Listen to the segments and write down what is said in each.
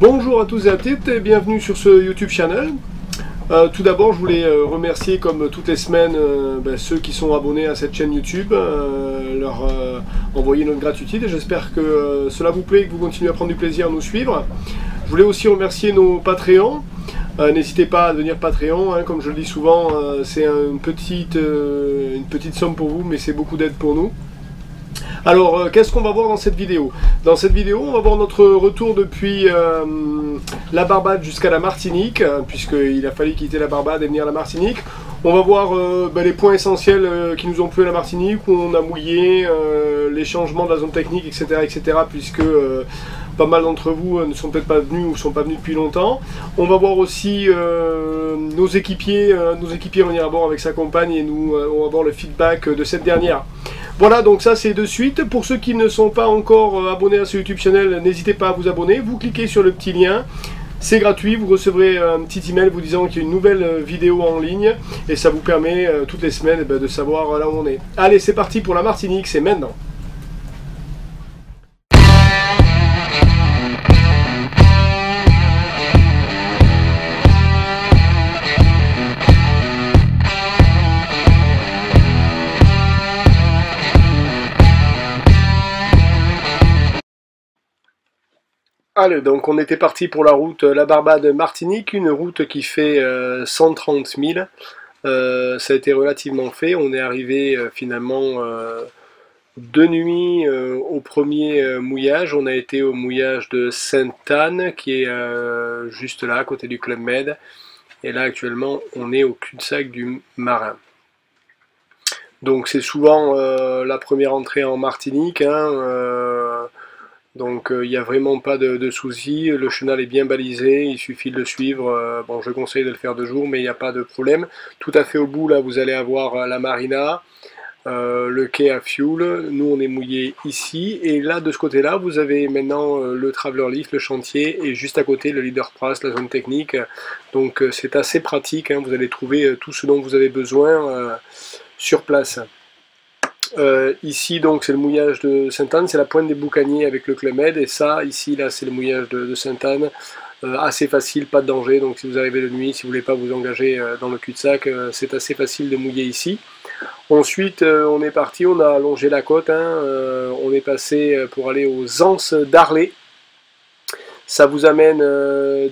Bonjour à tous et à toutes et bienvenue sur ce YouTube channel. Tout d'abord, je voulais remercier comme toutes les semaines ceux qui sont abonnés à cette chaîne YouTube, leur envoyer notre gratitude et j'espère que cela vous plaît et que vous continuez à prendre du plaisir à nous suivre. Je voulais aussi remercier nos Patreons. N'hésitez pas à devenir Patreon, hein, comme je le dis souvent, c'est une petite somme pour vous, mais c'est beaucoup d'aide pour nous. Alors, qu'est-ce qu'on va voir dans cette vidéo? Dans cette vidéo, on va voir notre retour depuis la Barbade jusqu'à la Martinique, puisqu'il a fallu quitter la Barbade et venir à la Martinique. On va voir les points essentiels qui nous ont plu à la Martinique, où on a mouillé, les changements de la zone technique, etc. puisque pas mal d'entre vous ne sont peut-être pas venus ou ne sont pas venus depuis longtemps. On va voir aussi nos équipiers venir à bord avec sa compagne et on va voir le feedback de cette dernière. Voilà, donc ça c'est de suite. Pour ceux qui ne sont pas encore abonnés à ce YouTube channel, n'hésitez pas à vous abonner. Vous cliquez sur le petit lien, c'est gratuit. Vous recevrez un petit email vous disant qu'il y a une nouvelle vidéo en ligne. Et ça vous permet toutes les semaines de savoir là où on est. Allez, c'est parti pour la Martinique, c'est maintenant. Allez, donc on était parti pour la route La Barbade-Martinique, une route qui fait 130 000. Ça a été relativement fait. On est arrivé finalement de nuit au premier mouillage. On a été au mouillage de Sainte-Anne, qui est juste là, à côté du Club Med. Et là, actuellement, on est au cul-de-sac du Marin. Donc c'est souvent la première entrée en Martinique, hein, donc il n'y a vraiment pas de souci, le chenal est bien balisé, il suffit de le suivre. Bon, je conseille de le faire de jour, mais il n'y a pas de problème. Tout à fait au bout, là, vous allez avoir la marina, le quai à fuel. Nous, on est mouillé ici, et là, de ce côté-là, vous avez maintenant le Traveller Lift, le chantier, et juste à côté, le Leader Price, la zone technique. Donc c'est assez pratique, hein, vous allez trouver tout ce dont vous avez besoin sur place. Ici donc c'est le mouillage de Sainte-Anne, c'est la pointe des Boucaniers avec le Club Med, et ça ici là c'est le mouillage de Sainte-Anne, assez facile, pas de danger, donc si vous arrivez de nuit, si vous voulez pas vous engager dans le cul-de-sac, c'est assez facile de mouiller ici. Ensuite on est parti, on a allongé la côte, hein, on est passé pour aller aux Anses d'Arlé. Ça vous amène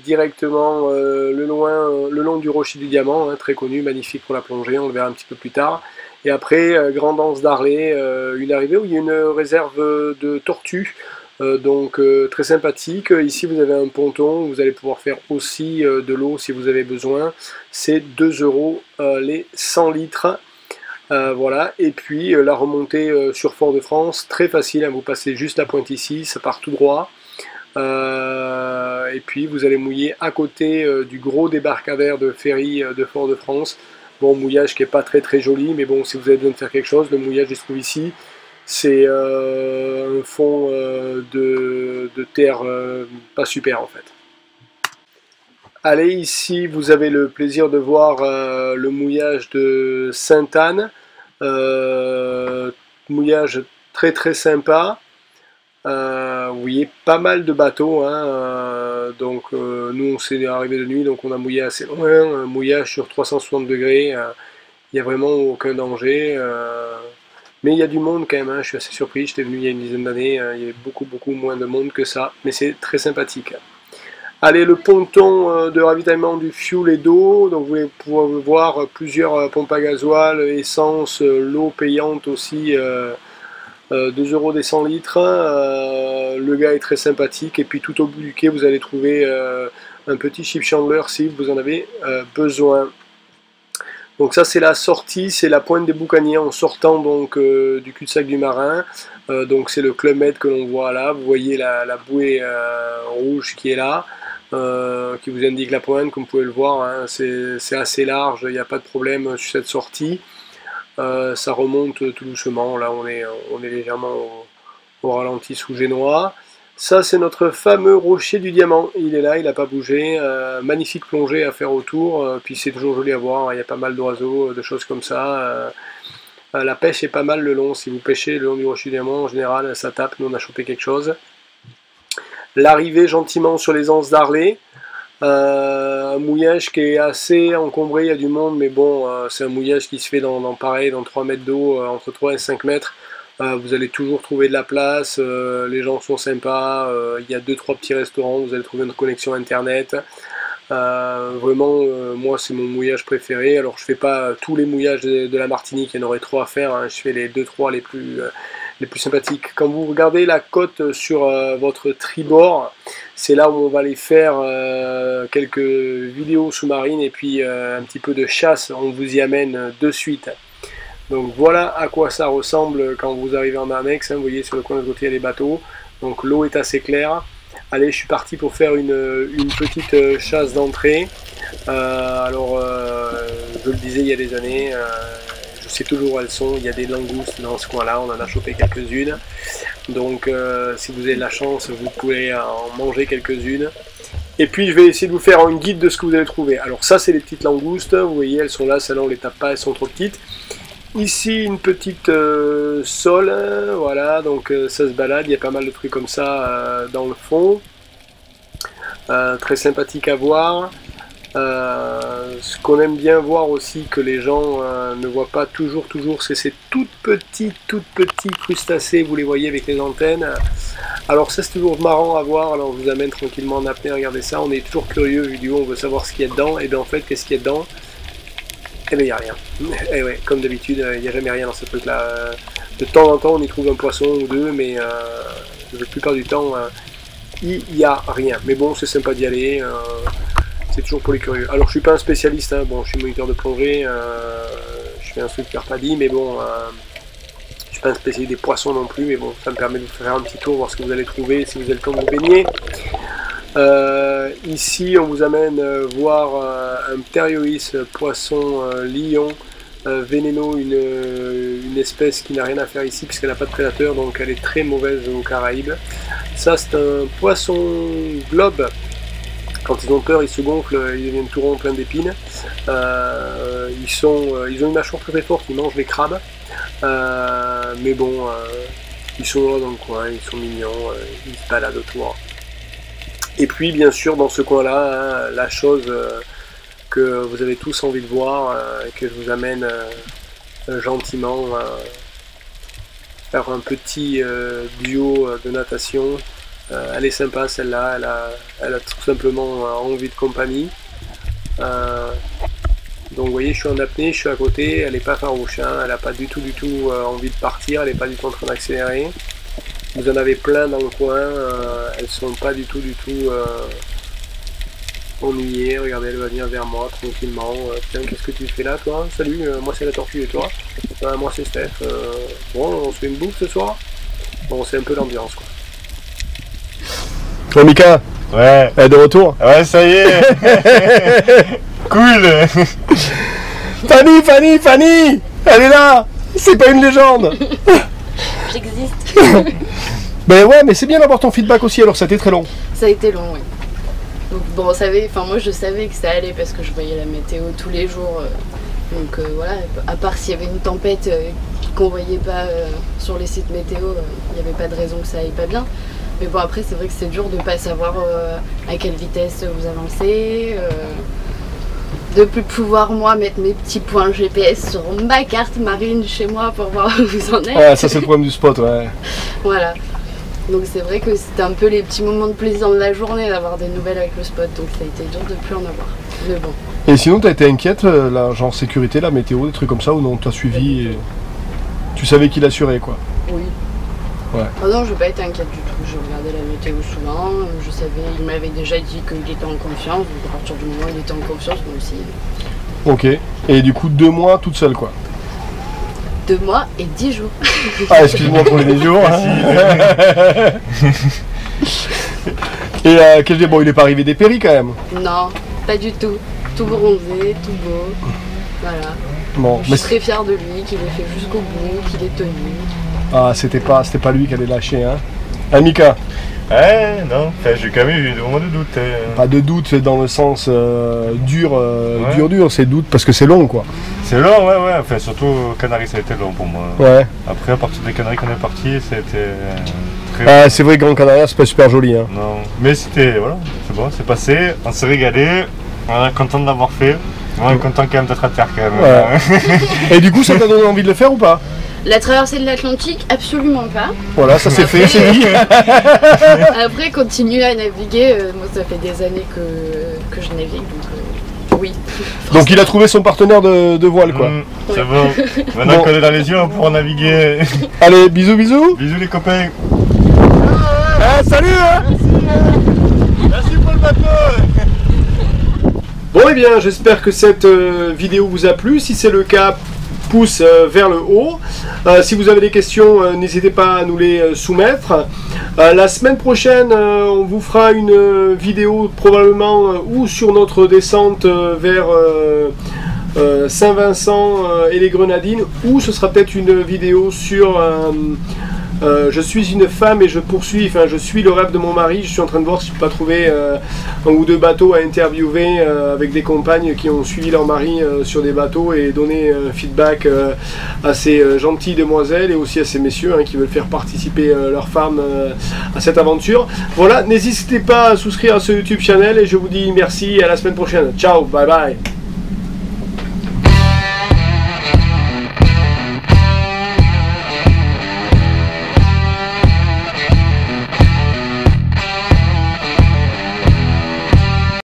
directement le long du Rocher du Diamant, hein, très connu, magnifique pour la plongée, on le verra un petit peu plus tard. Et après, Grande Anse d'Arlé, une arrivée où il y a une réserve de tortues, donc très sympathique. Ici, vous avez un ponton où vous allez pouvoir faire aussi de l'eau si vous avez besoin. C'est 2 € les 100 litres. Voilà, et puis la remontée sur Fort-de-France, très facile, hein, vous passez juste la pointe ici, ça part tout droit. Et puis vous allez mouiller à côté du gros débarcadère de ferry de Fort-de-France. Bon, mouillage qui n'est pas très joli, mais bon, si vous avez besoin de faire quelque chose, le mouillage, il se trouve ici. C'est un fond de terre pas super en fait. Allez, ici, vous avez le plaisir de voir le mouillage de Sainte-Anne. Mouillage très sympa. Vous voyez pas mal de bateaux, hein, donc nous on s'est arrivé de nuit, donc on a mouillé assez loin, mouillage sur 360 degrés, il n'y a vraiment aucun danger, mais il y a du monde quand même, hein, je suis assez surpris, j'étais venu il y a une dizaine d'années, il y avait beaucoup moins de monde que ça, mais c'est très sympathique. Allez, le ponton de ravitaillement du fuel et d'eau, donc vous allez pouvoir voir plusieurs pompes à gasoil, essence, l'eau payante aussi, 2 € des 100 litres, le gars est très sympathique, et puis tout au bout du quai vous allez trouver un petit ship chandler si vous en avez besoin. Donc ça c'est la sortie, c'est la pointe des Boucaniers en sortant donc du cul-de-sac du Marin, donc c'est le Club Med que l'on voit là, vous voyez la bouée rouge qui est là, qui vous indique la pointe, comme vous pouvez le voir, hein, c'est assez large, il n'y a pas de problème sur cette sortie. Ça remonte tout doucement, là on est légèrement au ralenti sous Génois. Ça c'est notre fameux Rocher du Diamant, il est là, il n'a pas bougé, magnifique plongée à faire autour, puis c'est toujours joli à voir, il y a pas mal d'oiseaux, de choses comme ça. La pêche est pas mal le long, si vous pêchez le long du Rocher du Diamant, en général ça tape, nous on a chopé quelque chose. l'arrivée gentiment sur les anses d'Arlay. Un mouillage qui est assez encombré, il y a du monde, mais bon, c'est un mouillage qui se fait dans 3 mètres d'eau, entre 3 et 5 mètres. Vous allez toujours trouver de la place, les gens sont sympas, il y a 2-3 petits restaurants, vous allez trouver une connexion internet. Vraiment, moi c'est mon mouillage préféré. Alors je fais pas tous les mouillages de la Martinique, il y en aurait 3 à faire, hein. Je fais les 2-3 les plus sympathiques. Quand vous regardez la côte sur votre tribord, c'est là où on va aller faire quelques vidéos sous-marines et puis un petit peu de chasse, on vous y amène de suite. Donc voilà à quoi ça ressemble quand vous arrivez en annexe, hein. Vous voyez sur le coin de côté il y a les bateaux, donc l'eau est assez claire. Allez, je suis parti pour faire une petite chasse d'entrée. Alors, je le disais il y a des années, je sais toujours où elles sont. Il y a des langoustes dans ce coin-là, on en a chopé quelques-unes. Donc, si vous avez de la chance, vous pouvez en manger quelques-unes. Et puis, je vais essayer de vous faire une guide de ce que vous allez trouver. Alors, ça, c'est les petites langoustes. Vous voyez, elles sont là, celles-là, on les tape pas, elles sont trop petites. Ici une petite sole, voilà, donc ça se balade, il y a pas mal de trucs comme ça dans le fond. Très sympathique à voir. Ce qu'on aime bien voir aussi que les gens ne voient pas toujours, c'est ces toutes petits crustacés, vous les voyez avec les antennes. Alors ça c'est toujours marrant à voir, alors je vous amène tranquillement en apnée, regardez ça, on est toujours curieux vu du haut, on veut savoir ce qu'il y a dedans, et bien en fait qu'est-ce qu'il y a dedans? Eh bien, il n'y a rien. Et ouais, comme d'habitude, il n'y a jamais rien dans ce truc-là. De temps en temps, on y trouve un poisson ou deux, mais la plupart du temps, il n'y a rien. Mais bon, c'est sympa d'y aller. C'est toujours pour les curieux. Alors, je suis pas un spécialiste. Hein. Bon, je suis moniteur de plongée. Je suis instructeur PADI, mais bon, je suis pas un spécialiste des poissons non plus. Mais bon, ça me permet de vous faire un petit tour, voir ce que vous allez trouver si vous avez le temps de vous baigner. Ici on vous amène voir un pterioïs poisson lion vénéneux, une espèce qui n'a rien à faire ici puisqu'elle n'a pas de prédateur, donc elle est très mauvaise aux Caraïbes. Ça c'est un poisson globe, quand ils ont peur ils se gonflent, ils deviennent tout ronds plein d'épines. Ils ont une mâchoire très forte, ils mangent les crabes, mais bon, ils sont là dans le coin, ils sont mignons, ils se baladent autour. Et puis bien sûr dans ce coin-là, hein, la chose que vous avez tous envie de voir, et que je vous amène gentiment faire un petit duo de natation. Elle est sympa celle-là, elle a tout simplement envie de compagnie. Donc vous voyez, je suis en apnée, je suis à côté, elle n'est pas farouche, hein, elle n'a pas du tout envie de partir, elle n'est pas du tout en train d'accélérer. Vous en avez plein dans le coin, elles sont pas du tout ennuyées. Regardez, elle va venir vers moi tranquillement. Tiens, qu'est-ce que tu fais là toi? Salut, moi c'est la tortue et toi? Moi c'est Steph. Bon, on se fait une bouffe ce soir? Bon, c'est un peu l'ambiance quoi. Ouais, Mika. Ouais. De retour. Ouais, ça y est. Cool. Fanny, elle est là. C'est pas une légende. J'existe. Ben ouais, mais c'est bien d'avoir ton feedback aussi, alors ça a été très long. Ça a été long, oui. Donc bon, moi je savais que ça allait parce que je voyais la météo tous les jours. Donc voilà, à part s'il y avait une tempête qu'on voyait pas sur les sites météo, il n'y avait pas de raison que ça aille pas bien. Mais bon, après c'est vrai que c'est dur de pas savoir à quelle vitesse vous avancez, de plus pouvoir moi mettre mes petits points GPS sur ma carte marine chez moi pour voir où vous en êtes. Ouais, ça c'est le problème du spot, ouais. Voilà. Donc c'est vrai que c'était un peu les petits moments de plaisir de la journée d'avoir des nouvelles avec le spot, donc ça a été dur de plus en avoir. Mais bon. Et sinon t'as été inquiète, là, genre sécurité, la météo, des trucs comme ça, ou non? T'as suivi et tu savais qu'il assurait quoi? Oui. Ouais. Ah non, je n'ai pas été inquiète du tout, je regardais la météo souvent, je savais, il m'avait déjà dit qu'il était en confiance, donc à partir du moment où il était en confiance, moi aussi. Ok, et du coup 2 mois toute seule quoi? 2 mois et 10 jours. Ah, excuse-moi pour les 10 jours. Et quel bon, il est pas arrivé des péris quand même? Non, pas du tout. Tout bronzé, tout beau. Voilà. Bon, je suis très fière de lui, qu'il ait fait jusqu'au bout, qu'il ait tenu. Ah, c'était pas lui qui allait lâcher, hein? Hein, Mika? Ouais, non, j'ai quand même eu des moments de doute. Pas de doute dans le sens dur, c'est doute parce que c'est long quoi. C'est long, ouais, enfin surtout Canaries ça a été long pour moi. Ouais. Après à partir des Canaries qu'on est parti, ça a été Ah, c'est vrai que Gran Canaria, c'est pas super joli. Hein. Non, mais c'était, voilà, c'est bon, c'est passé, on s'est régalé, on est content de l'avoir fait, on est content quand même d'être à terre quand même. Ouais. Et du coup, ça t'a donné envie de le faire ou pas? La traversée de l'Atlantique, absolument pas. Voilà, ça c'est Après, fait, c'est dit. Après, continuer à naviguer, moi ça fait des années que je navigue, donc oui. Donc il a trouvé son partenaire de voile, quoi. C'est bon, maintenant qu'on est dans les yeux, on pourra naviguer. Allez, bisous, bisous. Bisous les copains. Ah, salut hein. Merci pour le bateau. Bon, eh bien, j'espère que cette vidéo vous a plu. Si c'est le cas, pouce vers le haut. Si vous avez des questions, n'hésitez pas à nous les soumettre. La semaine prochaine, on vous fera une vidéo probablement ou sur notre descente vers Saint-Vincent et les Grenadines, ou ce sera peut-être une vidéo sur je suis une femme et je poursuis, enfin je suis le rêve de mon mari. Je suis en train de voir si je peux pas trouver un ou deux bateaux à interviewer avec des compagnes qui ont suivi leur mari sur des bateaux et donner un feedback à ces gentilles demoiselles et aussi à ces messieurs qui veulent faire participer leurs femmes à cette aventure. Voilà, n'hésitez pas à souscrire à ce YouTube channel et je vous dis merci et à la semaine prochaine. Ciao, bye bye.